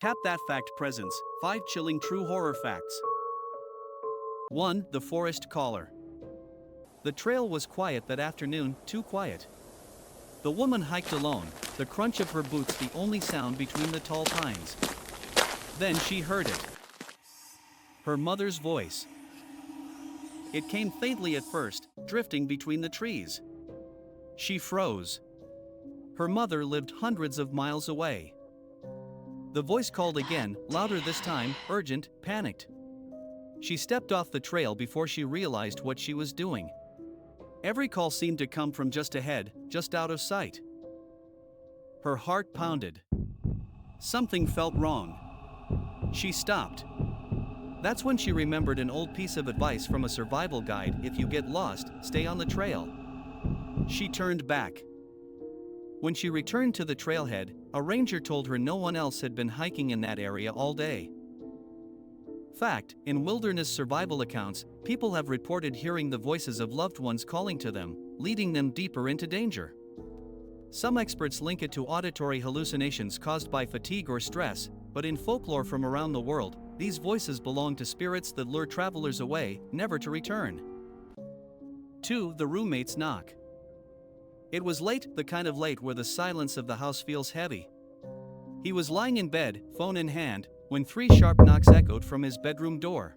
Tap That Fact presents 5 chilling true horror facts. 1. The Forest Caller. The trail was quiet that afternoon, too quiet. The woman hiked alone, the crunch of her boots the only sound between the tall pines. Then she heard it. Her mother's voice. It came faintly at first, drifting between the trees. She froze. Her mother lived hundreds of miles away. The voice called again, louder this time, urgent, panicked. She stepped off the trail before she realized what she was doing. Every call seemed to come from just ahead, just out of sight. Her heart pounded. Something felt wrong. She stopped. That's when she remembered an old piece of advice from a survival guide: if you get lost, stay on the trail. She turned back. When she returned to the trailhead, a ranger told her no one else had been hiking in that area all day. Fact: in wilderness survival accounts, people have reported hearing the voices of loved ones calling to them, leading them deeper into danger. Some experts link it to auditory hallucinations caused by fatigue or stress, but in folklore from around the world, these voices belong to spirits that lure travelers away, never to return. 2. The roommate's knock. It was late, the kind of late where the silence of the house feels heavy. He was lying in bed, phone in hand, when 3 sharp knocks echoed from his bedroom door.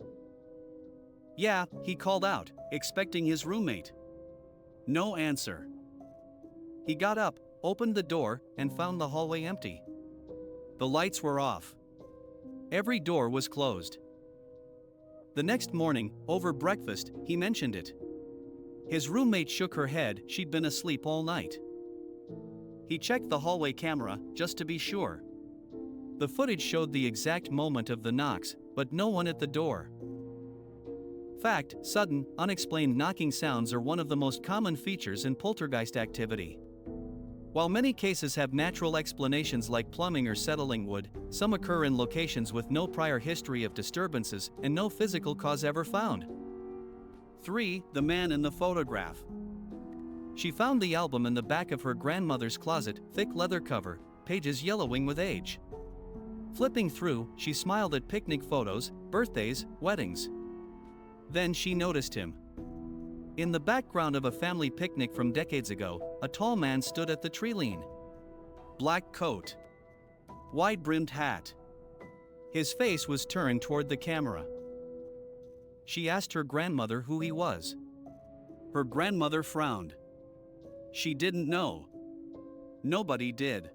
"Yeah," he called out, expecting his roommate. No answer. He got up, opened the door, and found the hallway empty. The lights were off. Every door was closed. The next morning, over breakfast, he mentioned it. His roommate shook her head. She'd been asleep all night. He checked the hallway camera, just to be sure. The footage showed the exact moment of the knocks, but no one at the door. Fact: sudden, unexplained knocking sounds are one of the most common features in poltergeist activity. While many cases have natural explanations like plumbing or settling wood, some occur in locations with no prior history of disturbances and no physical cause ever found. 3. The man in the photograph. She found the album in the back of her grandmother's closet, thick leather cover, pages yellowing with age. Flipping through, she smiled at picnic photos, birthdays, weddings. Then she noticed him. In the background of a family picnic from decades ago, a tall man stood at the treeline. Black coat. Wide-brimmed hat. His face was turned toward the camera. She asked her grandmother who he was. Her grandmother frowned. She didn't know. Nobody did.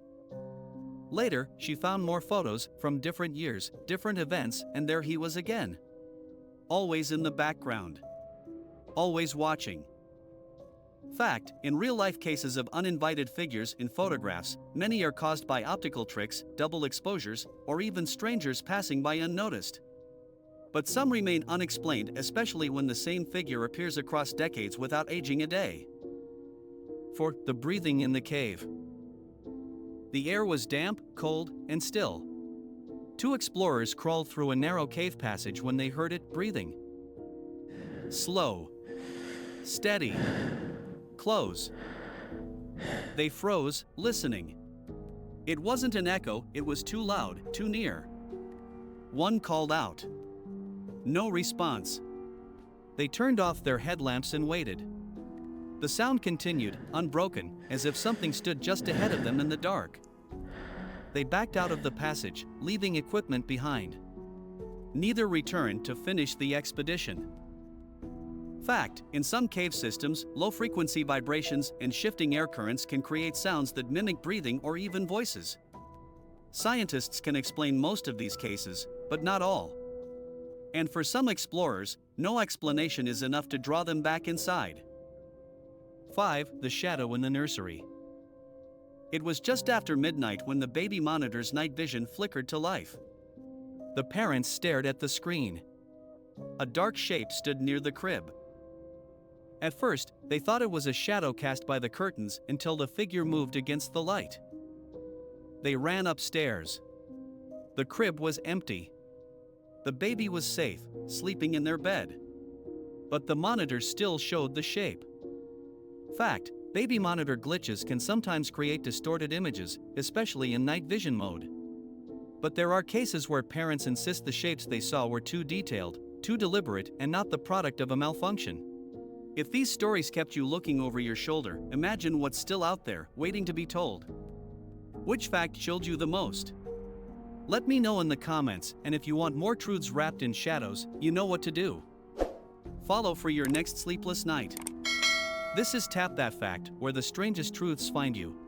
Later, she found more photos from different years, different events, and there he was again. Always in the background. Always watching. Fact: in real-life cases of uninvited figures in photographs, many are caused by optical tricks, double exposures, or even strangers passing by unnoticed. But some remain unexplained, especially when the same figure appears across decades without aging a day. 4. The breathing in the cave. The air was damp, cold, and still. 2 explorers crawled through a narrow cave passage when they heard it breathing. Slow. Steady. Close. They froze, listening. It wasn't an echo, it was too loud, too near. One called out. No response. They turned off their headlamps and waited. The sound continued, unbroken, as if something stood just ahead of them in the dark. They backed out of the passage, leaving equipment behind. Neither returned to finish the expedition. Fact: in some cave systems, low-frequency vibrations and shifting air currents can create sounds that mimic breathing or even voices. Scientists can explain most of these cases, but not all. And for some explorers, no explanation is enough to draw them back inside. 5. The shadow in the nursery. It was just after midnight when the baby monitor's night vision flickered to life. The parents stared at the screen. A dark shape stood near the crib. At first, they thought it was a shadow cast by the curtains until the figure moved against the light. They ran upstairs. The crib was empty. The baby was safe, sleeping in their bed. But the monitor still showed the shape. Fact: baby monitor glitches can sometimes create distorted images, especially in night vision mode. But there are cases where parents insist the shapes they saw were too detailed, too deliberate, and not the product of a malfunction. If these stories kept you looking over your shoulder, imagine what's still out there, waiting to be told. Which fact chilled you the most? Let me know in the comments, and if you want more truths wrapped in shadows, you know what to do. Follow for your next sleepless night. This is Tap That Fact, where the strangest truths find you.